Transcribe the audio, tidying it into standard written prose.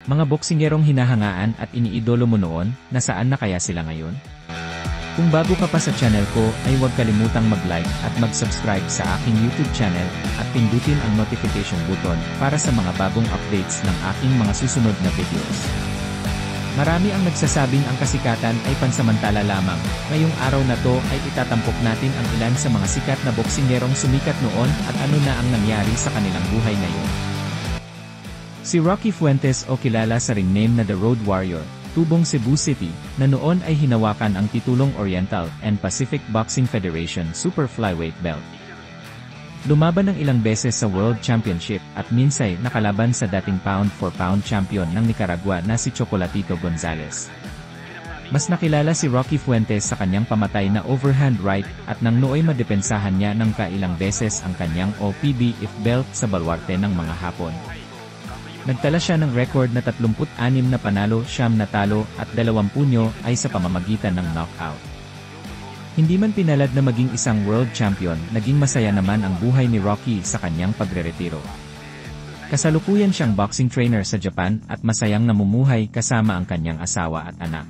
Mga boksingerong hinahangaan at iniidolo mo noon, nasaan na kaya sila ngayon? Kung bago ka pa sa channel ko, ay huwag kalimutang mag-like at mag-subscribe sa aking YouTube channel, at pindutin ang notification button para sa mga bagong updates ng aking mga susunod na videos. Marami ang nagsasabing ang kasikatan ay pansamantala lamang. Ngayong araw na to ay itatampok natin ang ilan sa mga sikat na boksingerong sumikat noon at ano na ang nangyari sa kanilang buhay ngayon. Si Rocky Fuentes, o kilala sa ring name na The Road Warrior, tubong Cebu City, na noon ay hinawakan ang titulong Oriental and Pacific Boxing Federation Super Flyweight Belt. Lumaban ng ilang beses sa World Championship at minsay nakalaban sa dating pound-for-pound champion ng Nicaragua na si Chocolatito Gonzalez. Mas nakilala si Rocky Fuentes sa kanyang pamatay na overhand right at nang nooy madepensahan niya ng kailang beses ang kanyang OPBF belt sa balwarte ng mga Hapon. Nagtala siya ng record na 36 na panalo, 9 na talo, at 2 punyo ay sa pamamagitan ng knockout. Hindi man pinalad na maging isang world champion, naging masaya naman ang buhay ni Rocky sa kanyang pagreretiro. Kasalukuyan siyang boxing trainer sa Japan at masayang namumuhay kasama ang kanyang asawa at anak.